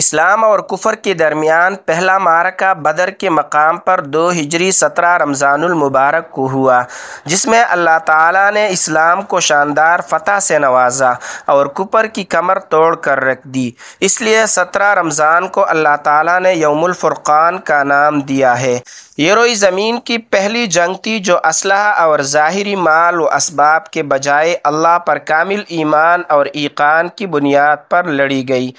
اسلام اور کفر کے درمیان پہلا معرکہ بدر کے مقام پر 2 ہجری 17 رمضان المبارک کو ہوا، جس میں اللہ تعالیٰ نے اسلام کو شاندار فتح سے نوازا اور کفر کی کمر توڑ کر رکھ دی۔ اس لیے 17 رمضان کو اللہ تعالیٰ نے یوم الفرقان کا نام دیا ہے۔ یہ روئی زمین کی پہلی جنگ تھی جو اسلحہ اور ظاہری مال و اسباب کے بجائے اللہ پر کامل ایمان اور ایقان کی بنیاد پر لڑی گئی۔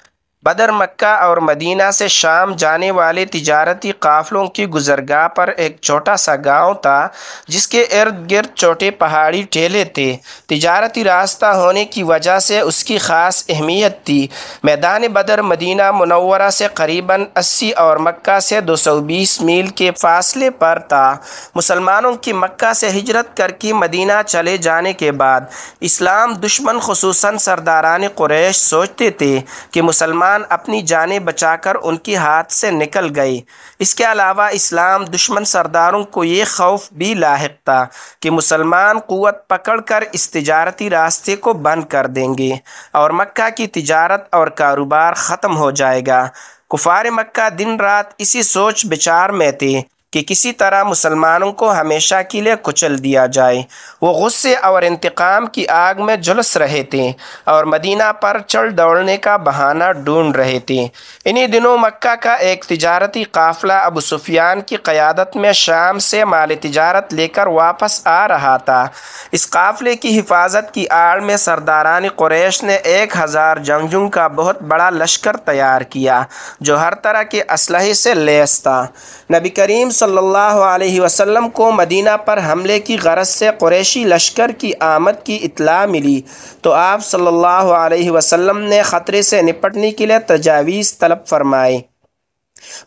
بدر مکہ اور مدینہ سے شام جانے والے تجارتی قافلوں کی گزرگاہ پر ایک چھوٹا سا گاؤں تھا جس کے ارد گرد چھوٹے پہاڑی ٹیلے تھے۔ تجارتی راستہ ہونے کی وجہ سے اس کی خاص اہمیت تھی۔ میدان بدر مدینہ منورہ سے قریباً 80 اور مکہ سے 220 میل کے فاصلے پر تھا۔ مسلمانوں کی مکہ سے ہجرت کر کے مدینہ چلے جانے کے بعد اسلام دشمن خصوصاً سرداران قریش سوچتے تھے کہ مسلمان اپنی جانیں بچا کر ان کے ہاتھ سے نکل گئے۔ اس کے علاوہ اسلام دشمن سرداروں کو یہ خوف بھی لاحق تھا کہ مسلمان قوت پکڑ کر اس تجارتی راستے کو بند کر دیں گے اور مکہ کی تجارت اور کاروبار ختم ہو جائے گا۔ کفار مکہ دن رات اسی سوچ بچار میں تھے کہ کسی طرح مسلمانوں کو ہمیشہ کے لیے کچل دیا جائے۔ وہ غصے اور انتقام کی آگ میں جھلس رہے تھے اور مدینہ پر چل دوڑنے کا بہانہ ڈھونڈ رہے تھے۔ انہی دنوں مکہ کا ایک تجارتی قافلہ ابو سفیان کی قیادت میں شام سے مال تجارت لے کر واپس آ رہا تھا۔ اس قافلے کی حفاظت کی آڑ میں سرداران قریش نے 1000 جنگجوؤں کا بہت بڑا لشکر تیار کیا جو ہر طرح کے اسلحے سے لیس تھا۔ نبی کریم صلی اللہ علیہ وسلم کو مدینہ پر حملے کی غرض سے قریشی لشکر کی آمد کی اطلاع ملی تو آپ صلی اللہ علیہ وسلم نے خطرے سے نپٹنے کے لیے تجاویز طلب فرمائے۔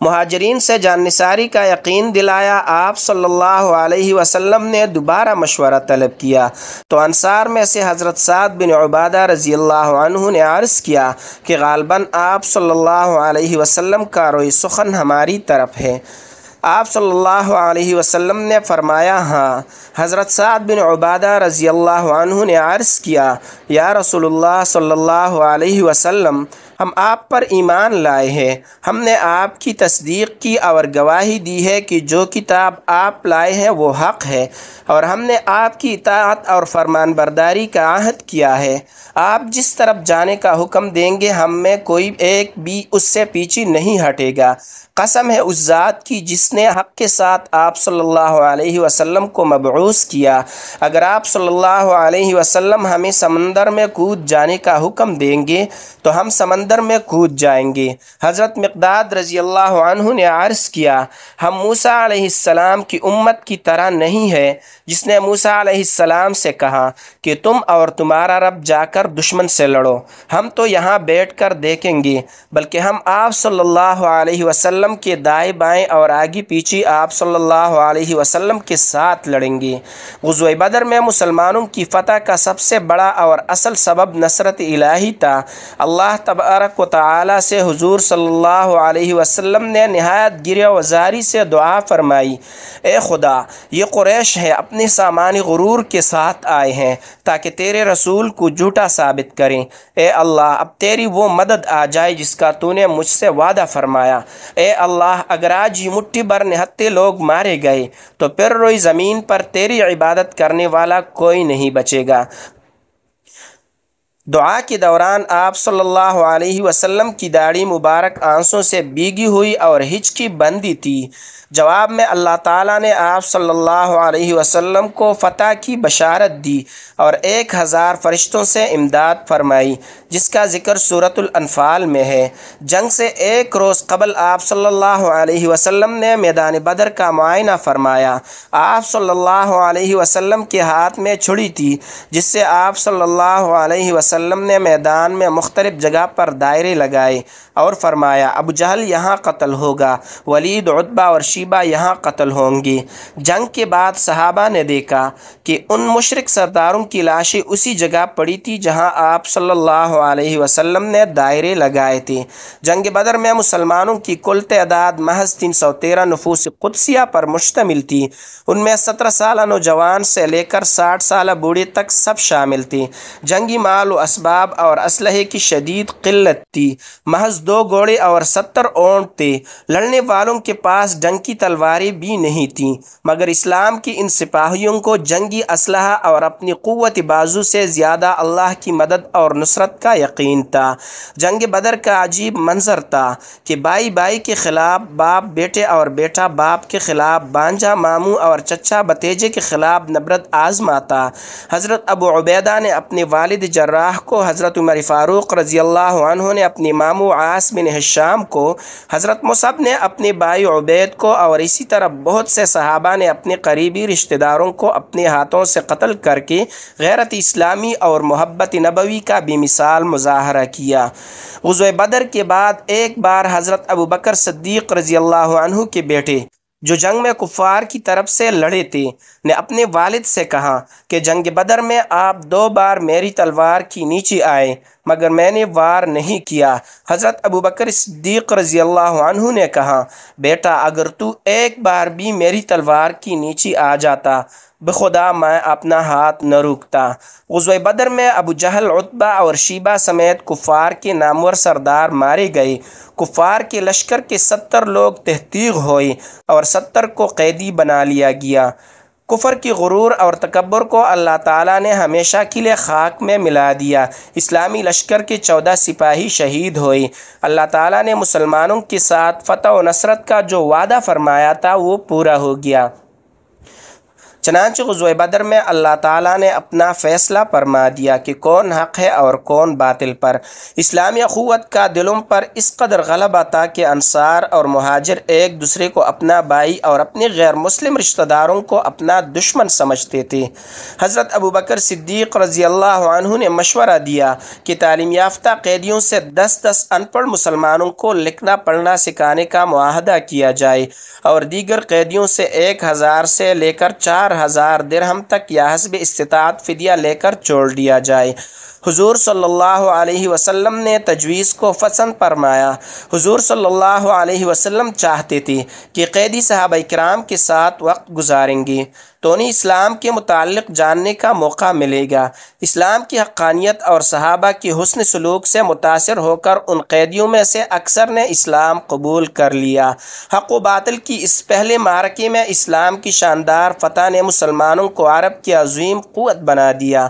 مہاجرین سے جان نثاری کا یقین دلایا۔ آپ صلی اللہ علیہ وسلم نے دوبارہ مشورہ طلب کیا تو انصار میں سے حضرت سعد بن عبادہ رضی اللہ عنہ نے عرض کیا کہ غالباً آپ صلی اللہ علیہ وسلم کا روی سخن ہماری طرف ہے۔ آپ صلی اللہ علیہ وسلم نے فرمایا ہاں۔ حضرت سعد بن عبادہ رضی اللہ عنہ نے عرض کیا یا رسول اللہ صلی اللہ علیہ وسلم، ہم آپ پر ایمان لائے ہیں۔ ہم نے آپ کی تصدیق کی اور گواہی دی ہے کہ جو کتاب آپ لائے ہیں وہ حق ہے اور ہم نے آپ کی اطاعت اور فرمان برداری کا عہد کیا ہے۔ آپ جس طرف جانے کا حکم دیں گے ہم میں کوئی ایک بھی اس سے پیچھے نہیں ہٹے گا۔ قسم ہے اس ذات کی جس نے حق کے ساتھ آپ صلی اللہ علیہ وسلم کو مبعوث کیا، اگر آپ صلی اللہ علیہ وسلم ہمیں سمندر میں کود جانے کا حکم دیں گے تو ہم سمندر میں کود جائیں گے۔ حضرت مقداد رضی اللہ عنہ نے عرض کیا ہم موسیٰ علیہ السلام کی امت کی طرح نہیں ہے جس نے موسیٰ علیہ السلام سے کہا کہ تم اور تمہارا رب جا کر دشمن سے لڑو، ہم تو یہاں بیٹھ کر دیکھیں گے، بلکہ ہم آپ صلی اللہ علیہ وسلم کے دائیں بائیں اور آگے پیچھے آپ صلی اللہ علیہ وسلم کے ساتھ لڑیں گے۔ غزوہ بدر میں مسلمانوں کی فتح کا سب سے بڑا اور اصل سبب نصرت الہی تھا۔ اللہ تبارک و تعالی سے حضور صلی اللہ علیہ وسلم نے نہایت گریہ وزاری سے دعا فرمائی، اے خدا، یہ قریش ہے اپنے سامان غرور کے ساتھ آئے ہیں تاکہ تیرے رسول کو جھوٹا ثابت کریں۔ اے اللہ، اب تیری وہ مدد آ جائے جس کا تو نے مجھ سے وعدہ فرمایا۔ اے اللہ، اگر آج یہ مٹھی بھر نہتے لوگ مارے گئے تو پھر روئی زمین پر تیری عبادت کرنے والا کوئی نہیں بچے گا۔ دعا کے دوران آپ صلی اللہ علیہ وسلم کی داڑھی مبارک آنسوں سے بھیگی ہوئی اور ہچکی بندی تھی۔ جواب میں اللہ تعالیٰ نے آپ صلی اللہ علیہ وسلم کو فتح کی بشارت دی اور 1000 فرشتوں سے امداد فرمائی جس کا ذکر سورۃ الانفال میں ہے۔ جنگ سے ایک روز قبل آپ صلی اللہ علیہ وسلم نے میدان بدر کا معائنہ فرمایا۔ آپ صلی اللہ علیہ وسلم کے ہاتھ میں چھڑی تھی جس سے آپ صلی اللہ علیہ وسلم نے میدان میں مختلف جگہ پر دائرے لگائے اور فرمایا ابو جہل یہاں قتل ہوگا، ولید، عتبہ اور شیبہ یہاں قتل ہوں گے۔ جنگ کے بعد صحابہ نے دیکھا کہ ان مشرک سرداروں کی لاشیں اسی جگہ پڑی تھی جہاں آپ صلی اللہ علیہ وسلم نے دائرے لگائے تھے۔ جنگ بدر میں مسلمانوں کی کل تعداد محض 313 نفوس قدسیہ پر مشتمل تھی۔ ان میں 17 سالہ نوجوان سے لے کر 60 سالہ بوڑھے تک سب شامل تھے۔ جنگی مال و اسباب اور اسلحے کی شدید قلت تھی۔ محض 2 گھوڑے اور 70 اونٹ تھے۔ لڑنے والوں کے پاس ڈنگ کی تلواریں بھی نہیں تھیں، مگر اسلام کی ان سپاہیوں کو جنگی اسلحہ اور اپنی قوت بازو سے زیادہ اللہ کی مدد اور نصرت کا یقین تھا۔ جنگ بدر کا عجیب منظر تھا کہ بھائی بھائی کے خلاف، باپ بیٹے اور بیٹا باپ کے خلاف، بانجا ماموں اور چچا بھتیجے کے خلاف نبرد آزما تھا۔ حضرت ابو عبیدہ نے اپنے والد جراح کو، حضرت عمر فاروق رضی اللہ عنہ نے اپنے ماموں عاص بن ہشام کو، حضرت مصعب نے اپنے بھائی عبید کو، اور اسی طرح بہت سے صحابہ نے اپنے قریبی رشتہ داروں کو اپنے ہاتھوں سے قتل کر کے غیرت اسلامی اور محبت نبوی کا بے مثال مظاہرہ کیا۔ غزوہ بدر کے بعد ایک بار حضرت ابو بکر صدیق رضی اللہ عنہ کے بیٹے، جو جنگ میں کفار کی طرف سے لڑے تھے، نے اپنے والد سے کہا کہ جنگ بدر میں آپ 2 بار میری تلوار کی نیچے آئے، مگر میں نے وار نہیں کیا۔ حضرت ابو بکر صدیق رضی اللہ عنہ نے کہا، بیٹا اگر تو ایک بار بھی میری تلوار کی نیچے آ جاتا، بخدا میں اپنا ہاتھ نہ روکتا۔ غزوہ بدر میں ابو جہل، عتبہ اور شیبہ سمیت کفار کے نامور سردار مارے گئے۔ کفار کے لشکر کے 70 لوگ تحقیق ہوئے اور 70 کو قیدی بنا لیا گیا۔ کفر کی غرور اور تکبر کو اللہ تعالیٰ نے ہمیشہ کے لیے خاک میں ملا دیا۔ اسلامی لشکر کے 14 سپاہی شہید ہوئے۔ اللہ تعالیٰ نے مسلمانوں کے ساتھ فتح و نصرت کا جو وعدہ فرمایا تھا وہ پورا ہو گیا۔ چنانچہ غزوہ بدر میں اللہ تعالیٰ نے اپنا فیصلہ فرما دیا کہ کون حق ہے اور کون باطل پر۔ اسلامی اخوت کا دلوں پر اس قدر غلبہ تھا کہ انصار اور مہاجر ایک دوسرے کو اپنا بھائی اور اپنے غیر مسلم رشتہ داروں کو اپنا دشمن سمجھتے تھے۔ حضرت ابو بکر صدیق رضی اللہ عنہ نے مشورہ دیا کہ تعلیم یافتہ قیدیوں سے 10 ان پڑھ مسلمانوں کو لکھنا پڑھنا سکھانے کا معاہدہ کیا جائے، اور دیگر قیدیوں سے 1000 سے لے کر 4000 درہم تک یا حسب استطاعت فدیہ لے کر چھوڑ دیا جائے۔ حضور صلی اللہ علیہ وسلم نے تجویز کو پسند فرمایا۔ حضور صلی اللہ علیہ وسلم چاہتے تھے کہ قیدی صحابہ کرام کے ساتھ وقت گزاریں گے تو انہیں اسلام کے متعلق جاننے کا موقع ملے گا۔ اسلام کی حقانیت اور صحابہ کے حسن سلوک سے متاثر ہو کر ان قیدیوں میں سے اکثر نے اسلام قبول کر لیا۔ حق و باطل کی اس پہلے معرکے میں اسلام کی شاندار فتح نے مسلمانوں کو عرب کی عظیم قوت بنا دیا۔